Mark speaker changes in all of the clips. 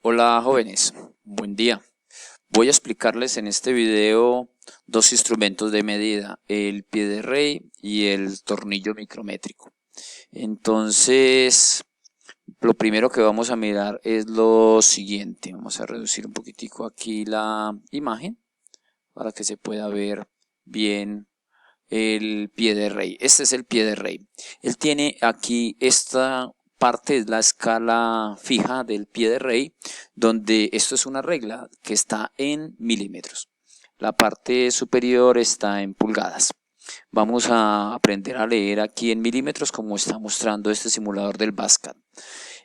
Speaker 1: Hola jóvenes, buen día. Voy a explicarles en este video dos instrumentos de medida, el pie de rey y el tornillo micrométrico. Entonces, lo primero que vamos a mirar es lo siguiente. Vamos a reducir un poquitico aquí la imagen para que se pueda ver bien el pie de rey. Este es el pie de rey. Él tiene aquí esta parte, es la escala fija del pie de rey, donde esto es una regla que está en milímetros. La parte superior está en pulgadas. Vamos a aprender a leer aquí en milímetros como está mostrando este simulador del BASCAD.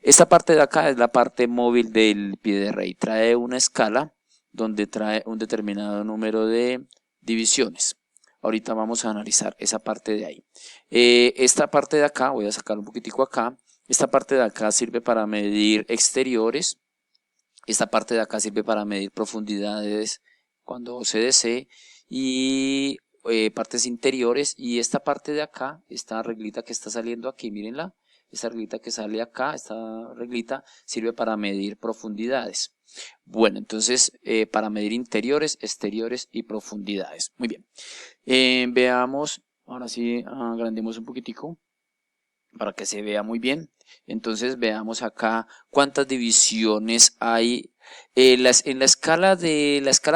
Speaker 1: Esta parte de acá es la parte móvil del pie de rey. Trae una escala donde trae un determinado número de divisiones. Ahorita vamos a analizar esa parte de ahí. Esta parte de acá, voy a sacar un poquitico acá. Esta parte de acá sirve para medir exteriores. Esta parte de acá sirve para medir profundidades cuando se desee. Y partes interiores. Y esta parte de acá, esta reglita que está saliendo aquí, mírenla. Esta reglita que sale acá, esta reglita sirve para medir profundidades. Bueno, entonces para medir interiores, exteriores y profundidades. Muy bien. Veamos, ahora sí agrandemos un poquitico para que se vea muy bien. Entonces veamos acá cuántas divisiones hay. En la escala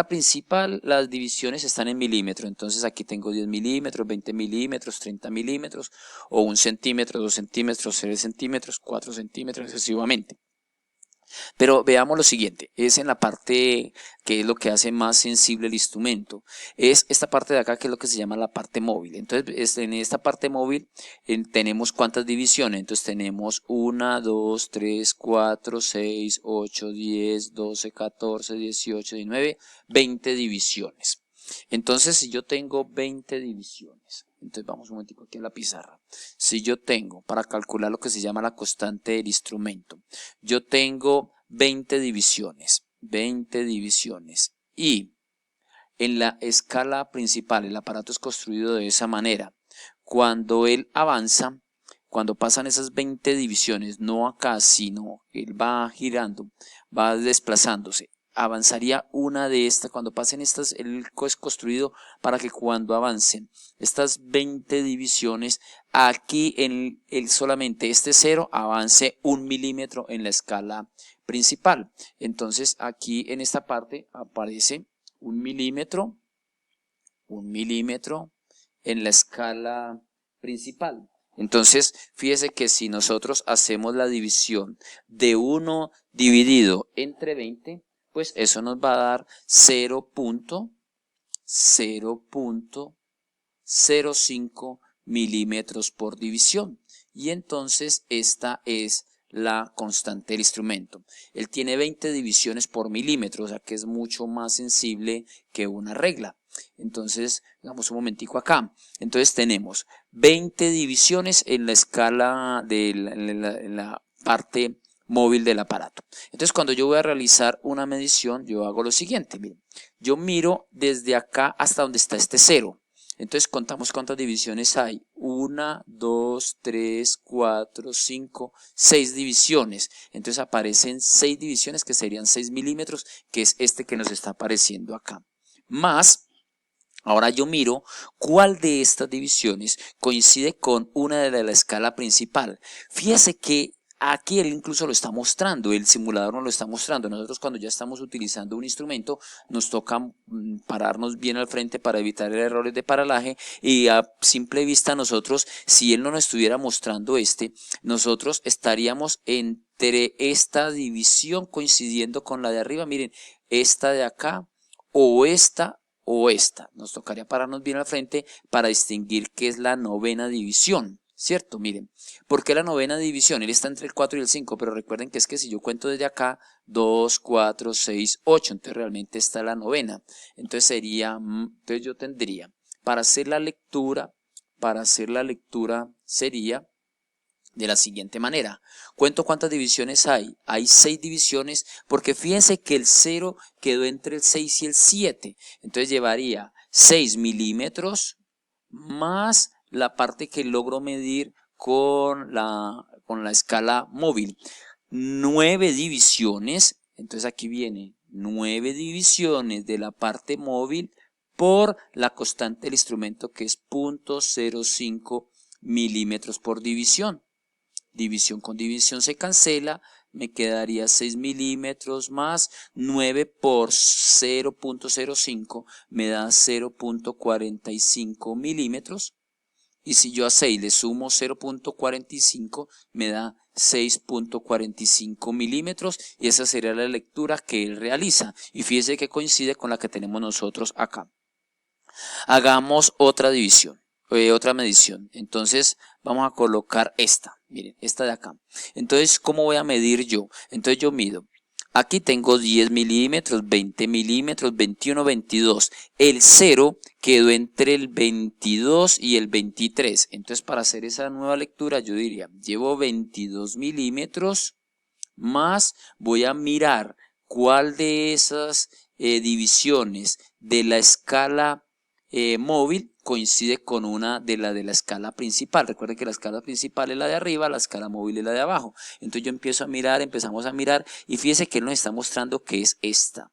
Speaker 1: principal las divisiones están en milímetros. Entonces aquí tengo 10 milímetros, 20 milímetros, 30 milímetros, o 1 centímetro, 2 centímetros, 3 centímetros, 4 centímetros, sucesivamente. Pero veamos lo siguiente, es en la parte que es lo que hace más sensible el instrumento, es esta parte de acá que es lo que se llama la parte móvil. Entonces en esta parte móvil tenemos cuántas divisiones, entonces tenemos 1, 2, 3, 4, 6, 8, 10, 12, 14, 18, 19, 20 divisiones. Entonces si yo tengo 20 divisiones, entonces vamos un momentico aquí en la pizarra, si yo tengo, para calcular lo que se llama la constante del instrumento, yo tengo 20 divisiones y en la escala principal el aparato es construido de esa manera. Cuando él avanza, cuando pasan esas 20 divisiones, no acá, sino él va girando, va desplazándose, avanzaría una de estas, cuando pasen estas, él es construido para que cuando avancen estas 20 divisiones, aquí en solamente este 0 avance 1 milímetro en la escala principal. Entonces aquí en esta parte aparece 1 milímetro en la escala principal. Entonces, fíjese que si nosotros hacemos la división de 1 dividido entre 20, pues eso nos va a dar 0.05 milímetros por división. Y entonces esta es la constante del instrumento. Él tiene 20 divisiones por milímetro, o sea que es mucho más sensible que una regla. Entonces, digamos un momentico acá. Entonces tenemos 20 divisiones en la escala de en la parte móvil del aparato. Entonces, cuando yo voy a realizar una medición, yo hago lo siguiente. Miren, yo miro desde acá hasta donde está este 0. Entonces, contamos cuántas divisiones hay. 1, 2, 3, 4, 5, 6 divisiones. Entonces, aparecen 6 divisiones que serían 6 milímetros, que es este que nos está apareciendo acá. Más, ahora yo miro cuál de estas divisiones coincide con una de la escala principal. Fíjese que aquí él incluso lo está mostrando, el simulador nos lo está mostrando. Nosotros cuando ya estamos utilizando un instrumento nos toca pararnos bien al frente para evitar errores de paralaje, y a simple vista nosotros, si él no nos estuviera mostrando nosotros estaríamos entre esta división coincidiendo con la de arriba. Miren, esta de acá o esta o esta. Nos tocaría pararnos bien al frente para distinguir qué es la novena división, ¿cierto? Miren, ¿por qué la novena división? Él está entre el 4 y el 5, pero recuerden que es que si yo cuento desde acá, 2, 4, 6, 8, entonces realmente está la novena. Entonces sería, entonces yo tendría, para hacer la lectura sería de la siguiente manera. Cuento cuántas divisiones hay. Hay 6 divisiones, porque fíjense que el 0 quedó entre el 6 y el 7. Entonces llevaría 6 milímetros más la parte que logro medir con la escala móvil. 9 divisiones. Entonces aquí viene 9 divisiones de la parte móvil por la constante del instrumento, que es 0.05 milímetros por división. División con división se cancela, me quedaría 6 milímetros más 9 por 0.05 me da 0.45 milímetros. Y si yo a 6 le sumo 0.45 me da 6.45 milímetros, y esa sería la lectura que él realiza. Y fíjese que coincide con la que tenemos nosotros acá. Hagamos otra división, otra medición. Entonces vamos a colocar esta, miren, esta de acá. Entonces, ¿cómo voy a medir yo? Entonces yo mido. Aquí tengo 10 milímetros, 20 milímetros, 21, 22. El 0 quedó entre el 22 y el 23. Entonces, para hacer esa nueva lectura, yo diría, llevo 22 milímetros más, voy a mirar cuál de esas divisiones de la escala móvil coincide con una de la escala principal. Recuerden que la escala principal es la de arriba, la escala móvil es la de abajo. Entonces yo empezamos a mirar y fíjese que él nos está mostrando que es esta.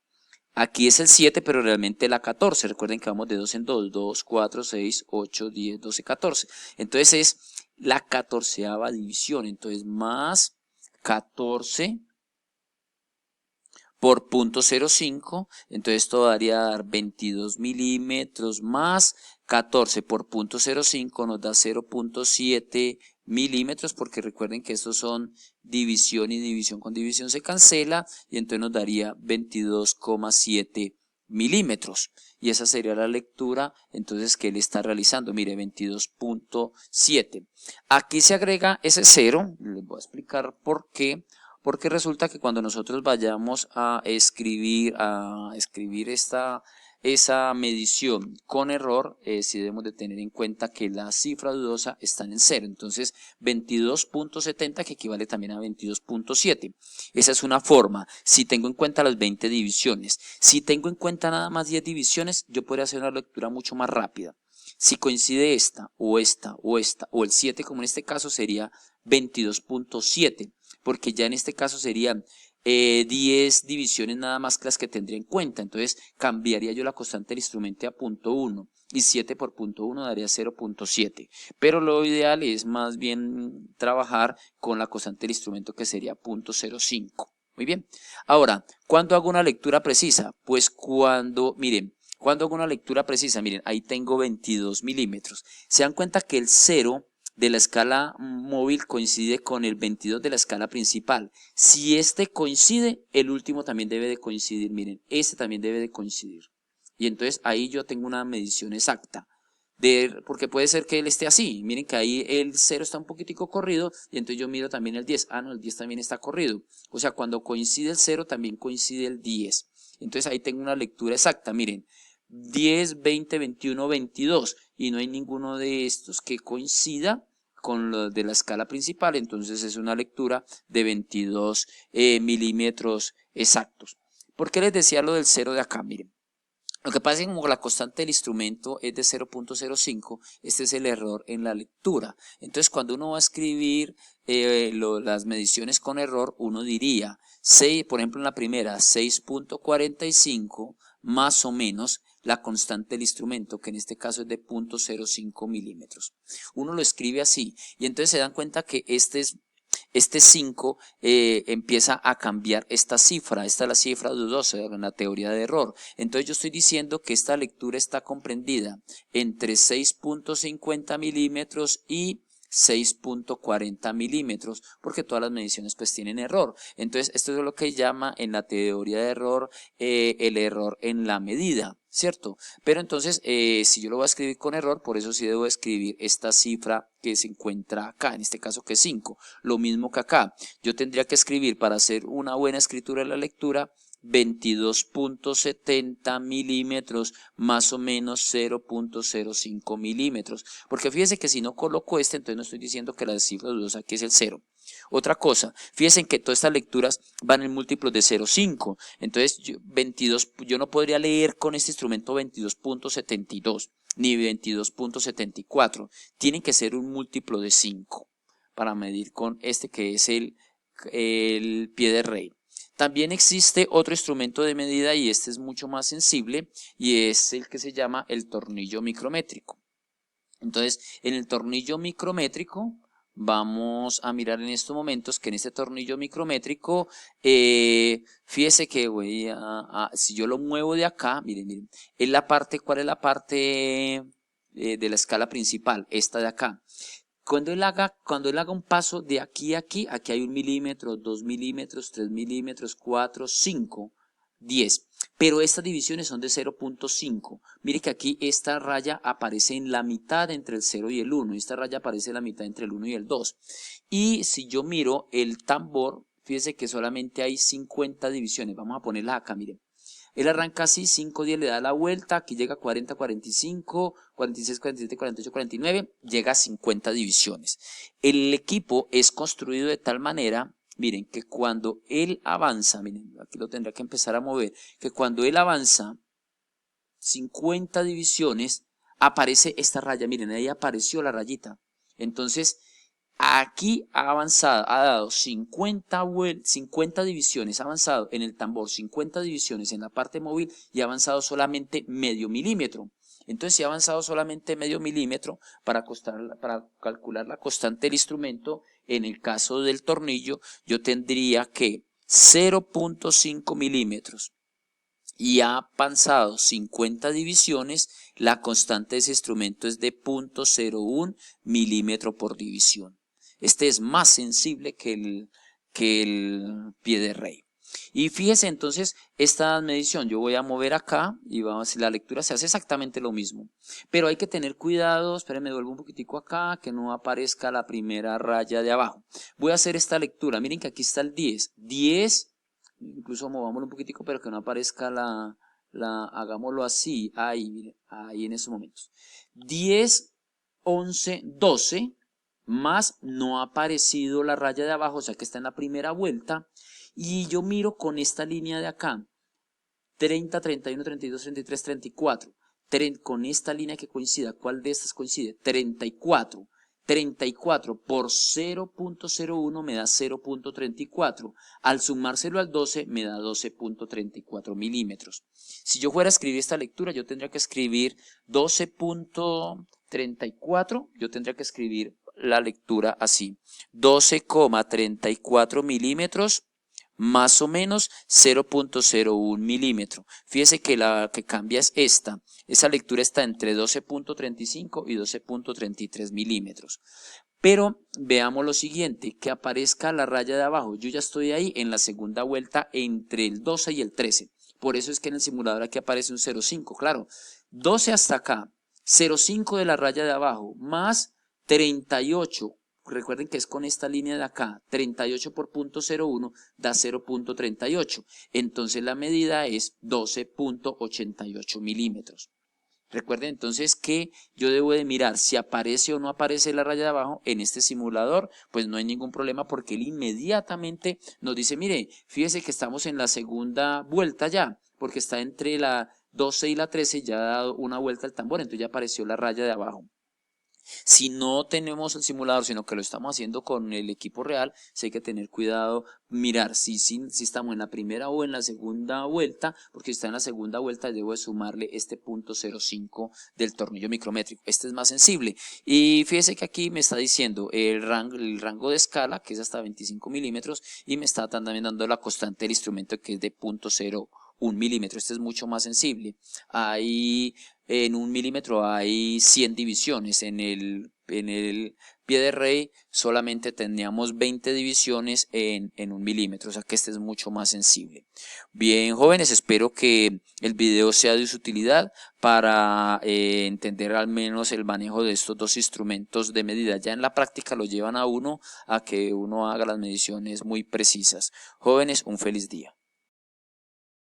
Speaker 1: Aquí es el 7, pero realmente la 14. Recuerden que vamos de 2 en 2, 2, 4, 6, 8, 10, 12, 14. Entonces es la 14ª división. Entonces más 14 por 0.05, entonces esto daría dar 22 milímetros más 14 por 0.05 nos da 0.7 milímetros, porque recuerden que estos son división y división con división se cancela, y entonces nos daría 22,7 milímetros. Y esa sería la lectura entonces que él está realizando. Mire, 22.7. Aquí se agrega ese 0, les voy a explicar por qué. Porque resulta que cuando nosotros vayamos a escribir esa medición con error, sí debemos de tener en cuenta que la cifra dudosa está en 0. Entonces 22.70, que equivale también a 22.7. Esa es una forma, si tengo en cuenta las 20 divisiones. Si tengo en cuenta nada más 10 divisiones, yo podría hacer una lectura mucho más rápida. Si coincide esta, o esta, o esta, o el 7, como en este caso, sería 22.7. Porque ya en este caso serían 10 divisiones nada más que las que tendría en cuenta. Entonces cambiaría yo la constante del instrumento a 0.1 y 7 por 0.1 daría 0.7. Pero lo ideal es más bien trabajar con la constante del instrumento, que sería 0.05. Muy bien. Ahora, ¿cuándo hago una lectura precisa? Pues cuando, miren, cuando hago una lectura precisa, miren, ahí tengo 22 milímetros. Se dan cuenta que el 0 de la escala móvil coincide con el 22 de la escala principal. Si este coincide, el último también debe de coincidir. Miren, este también debe de coincidir. Y entonces ahí yo tengo una medición exacta. Porque puede ser que él esté así. Miren que ahí el 0 está un poquitico corrido, y entonces yo miro también el 10. Ah, no, el 10 también está corrido. O sea, cuando coincide el 0 también coincide el 10. Entonces ahí tengo una lectura exacta. Miren, 10, 20, 21, 22, y no hay ninguno de estos que coincida con lo de la escala principal. Entonces es una lectura de 22 milímetros exactos. ¿Por qué les decía lo del 0 de acá? Miren, lo que pasa es que como la constante del instrumento es de 0.05, este es el error en la lectura. Entonces cuando uno va a escribir las mediciones con error, uno diría, 6, por ejemplo en la primera, 6.45 más o menos la constante del instrumento, que en este caso es de 0.05 milímetros. Uno lo escribe así, y entonces se dan cuenta que este 5 empieza a cambiar esta cifra. Esta es la cifra dudosa en la teoría de error. Entonces yo estoy diciendo que esta lectura está comprendida entre 6.50 milímetros y 6.40 milímetros, porque todas las mediciones pues tienen error. Entonces esto es lo que llama en la teoría de error el error en la medida, ¿cierto? Pero entonces si yo lo voy a escribir con error, por eso sí debo escribir esta cifra que se encuentra acá, en este caso que es 5. Lo mismo que acá, yo tendría que escribir, para hacer una buena escritura de la lectura, 22.70 milímetros más o menos 0.05 milímetros, porque fíjense que si no coloco entonces no estoy diciendo que la cifra dudosa aquí es el 0. Otra cosa, fíjense que todas estas lecturas van en múltiplos de 0.5, entonces yo no podría leer con este instrumento 22.72 ni 22.74, tienen que ser un múltiplo de 5 para medir con este, que es el pie de rey. También existe otro instrumento de medida y este es mucho más sensible y es el que se llama el tornillo micrométrico. Entonces, en el tornillo micrométrico vamos a mirar en estos momentos que en este tornillo micrométrico, fíjese que si yo lo muevo de acá, miren, es la parte, ¿cuál es la parte de la escala principal? Esta de acá. Cuando él haga un paso de aquí a aquí, aquí hay 1 milímetro, 2 milímetros, 3 milímetros, 4, 5, 10. Pero estas divisiones son de 0.5. Mire que aquí esta raya aparece en la mitad entre el 0 y el 1. Y esta raya aparece en la mitad entre el 1 y el 2. Y si yo miro el tambor, fíjese que solamente hay 50 divisiones. Vamos a ponerlas acá, miren. Él arranca así, 5, 10, le da la vuelta, aquí llega a 40, 45, 46, 47, 48, 49, llega a 50 divisiones. El equipo es construido de tal manera, miren, que cuando él avanza, miren, aquí lo tendrá que empezar a mover, que cuando él avanza 50 divisiones, aparece esta raya, miren, ahí apareció la rayita. Entonces, aquí ha avanzado, ha dado 50 divisiones, ha avanzado en el tambor 50 divisiones en la parte móvil y ha avanzado solamente medio milímetro. Entonces, si ha avanzado solamente medio milímetro, para calcular la constante del instrumento, en el caso del tornillo, yo tendría que 0.5 milímetros y ha avanzado 50 divisiones, la constante de ese instrumento es de 0.01 milímetro por división. Este es más sensible que el pie de rey. Y fíjese entonces esta medición, yo voy a mover acá y vamos, la lectura se hace exactamente lo mismo. Pero hay que tener cuidado, espérenme, vuelvo un poquitico acá, que no aparezca la primera raya de abajo. Voy a hacer esta lectura, miren que aquí está el 10. 10, incluso movámoslo un poquitico, pero que no aparezca hagámoslo así, ahí, miren, ahí en esos momentos. 10, 11, 12, más no ha aparecido la raya de abajo, o sea que está en la primera vuelta, y yo miro con esta línea de acá, 30, 31, 32, 33, 34, con esta línea que coincida, ¿cuál de estas coincide? 34. 34 por 0.01 me da 0.34. Al sumárselo al 12 me da 12.34 milímetros. Si yo fuera a escribir esta lectura, yo tendría que escribir 12.34, yo tendría que escribir la lectura así, 12,34 milímetros más o menos 0.01 milímetro. Fíjese que la que cambia es esta. Esa lectura está entre 12.35 y 12.33 milímetros. Pero veamos lo siguiente, que aparezca la raya de abajo. Yo ya estoy ahí en la segunda vuelta entre el 12 y el 13. Por eso es que en el simulador aquí aparece un 0.5. Claro, 12 hasta acá, 0.5 de la raya de abajo, más 38. Recuerden que es con esta línea de acá, 38 por 0.01 da 0.38. Entonces la medida es 12.88 milímetros. Recuerden entonces que yo debo de mirar si aparece o no aparece la raya de abajo en este simulador, pues no hay ningún problema porque él inmediatamente nos dice, mire, fíjese que estamos en la segunda vuelta ya, porque está entre la 12 y la 13, ya ha dado una vuelta al tambor, entonces ya apareció la raya de abajo. Si no tenemos el simulador, sino que lo estamos haciendo con el equipo real, sí hay que tener cuidado, mirar si estamos en la primera o en la segunda vuelta, porque si está en la segunda vuelta debo de sumarle este 0.05 del tornillo micrométrico. Este es más sensible. Y fíjese que aquí me está diciendo el rango de escala, que es hasta 25 milímetros, y me está también dando la constante del instrumento, que es de 0.01 milímetro. Este es mucho más sensible. En 1 milímetro hay 100 divisiones, en el pie de rey solamente teníamos 20 divisiones en 1 milímetro, o sea que este es mucho más sensible. Bien, jóvenes, espero que el video sea de su utilidad para entender al menos el manejo de estos dos instrumentos de medida. Ya en la práctica lo llevan a uno a que uno haga las mediciones muy precisas. Jóvenes, un feliz día.